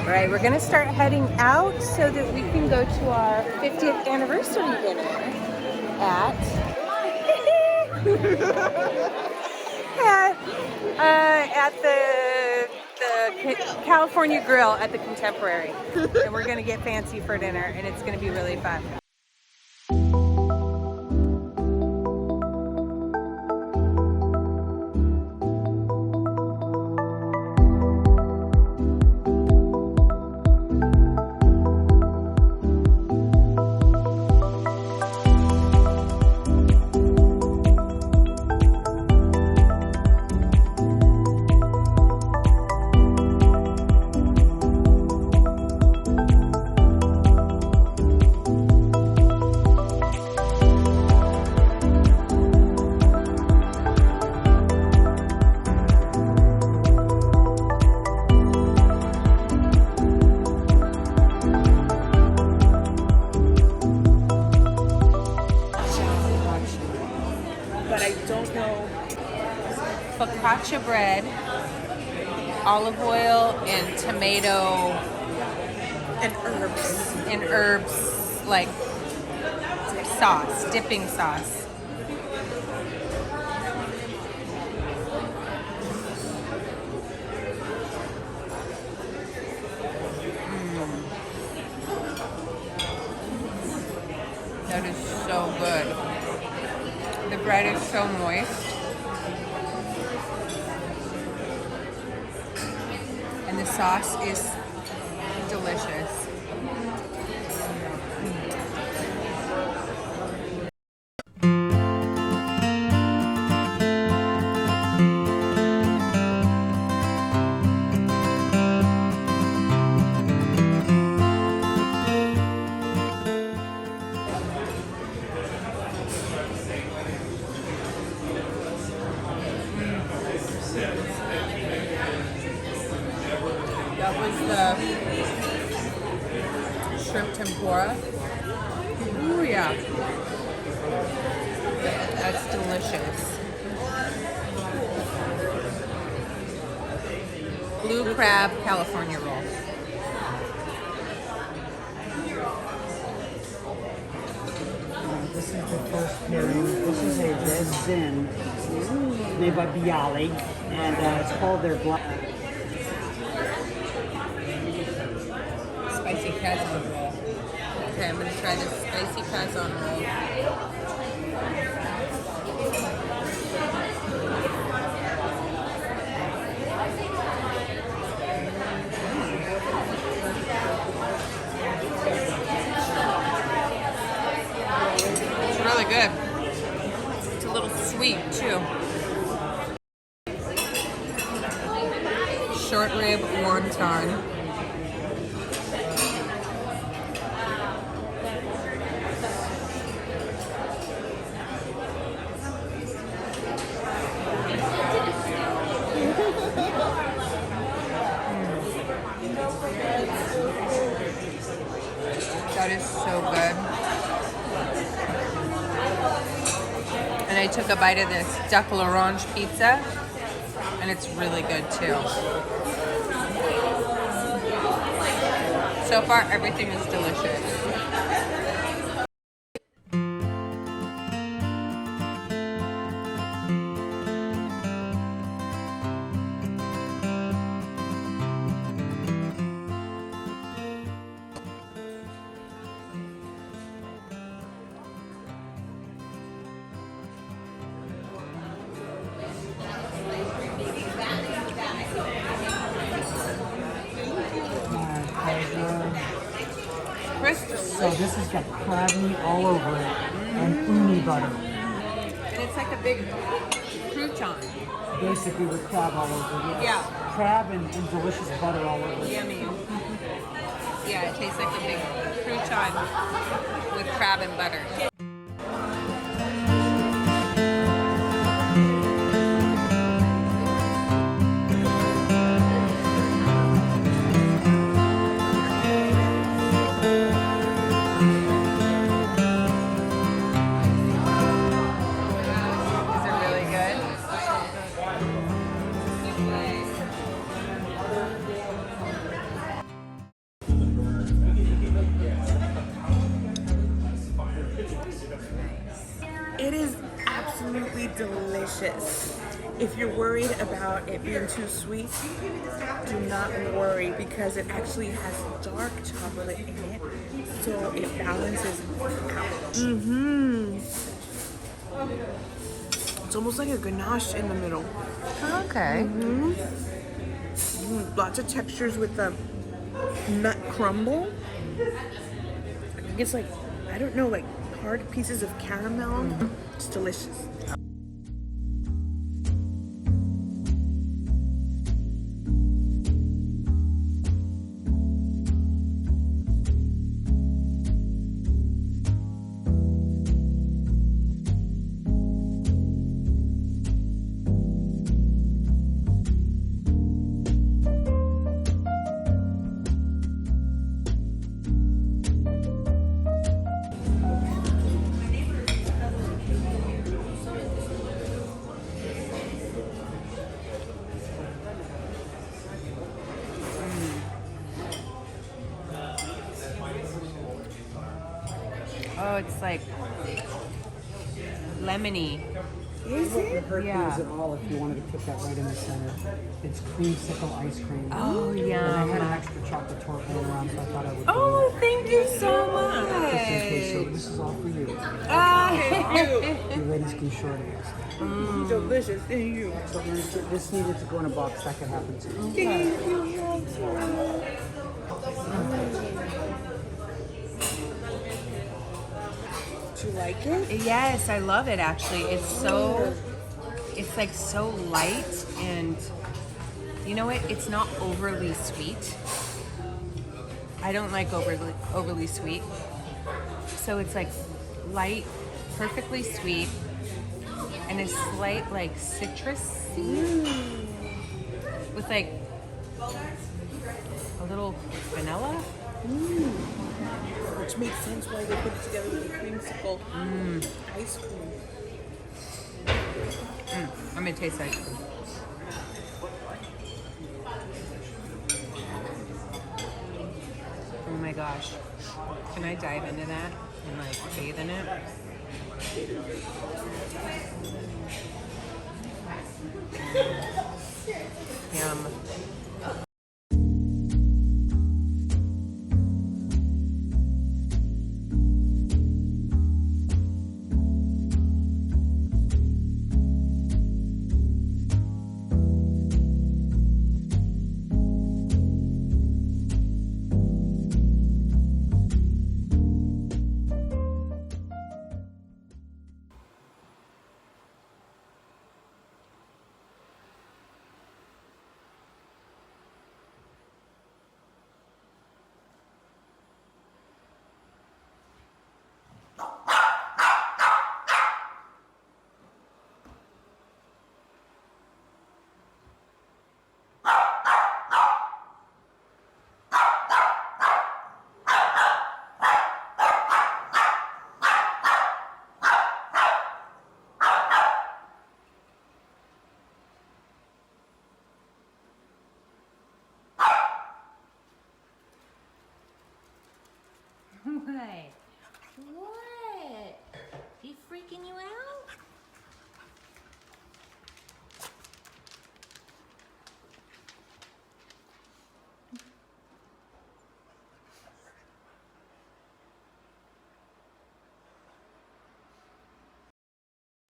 All right, we're gonna start heading out so that we can go to our 50th anniversary dinner at at the California Grill at the Contemporary, and we're gonna get fancy for dinner, and it's gonna be really fun. But I don't know. Focaccia bread, olive oil, and tomato and herbs like sauce, dipping sauce. That is so good. The bread is so moist. And the sauce is delicious. That was the shrimp tempura. Ooh, yeah. That's delicious. Blue crab California roll. This is the first pairing. This is a red zin made by Bialy, and it's called their black. Spicy calzone roll. Okay, I'm gonna try this spicy calzone roll. It's really good. It's a little sweet too. Short rib wonton. That is so good. And I took a bite of this duck l'orange pizza, and it's really good too. So far, everything is delicious. So this has got crab meat all over it and uni butter. And it's like a big crouton. Basically with crab all over it. Yeah. Crab and delicious butter all over it. Yummy. Yeah, it tastes like a big crouton with crab and butter. It is absolutely delicious. If you're worried about it being too sweet, do not worry because it actually has dark chocolate in it, so it balances out. It's almost like a ganache in the middle. Okay. Lots of textures with the nut crumble. I think it's like, I don't know, like hard pieces of caramel. It's delicious. Oh, it's like lemony. Is What it? hurt Yeah. things at all if you wanted to put that right in the center. It's creamsicle ice cream. Oh, And I yum. had an extra chocolate torte laying around, so I thought I would. Oh, thank you so Just in case. So much. this is all for you. Thank You ladies can short it. you. Delicious. Thank you. So this needed to go in a box. That could happen too. Thank you. Do you like it? Yes, I love it actually. It's like so light, and you know what? It's not overly sweet. I don't like overly sweet. So it's like light, perfectly sweet, and a slight like citrusy with like a little vanilla. Which makes sense why they put it together with a creamsicle ice cream. I'm gonna taste ice cream. Oh my gosh. Can I dive into that and like bathe in it? Yum. What? What? He freaking you out?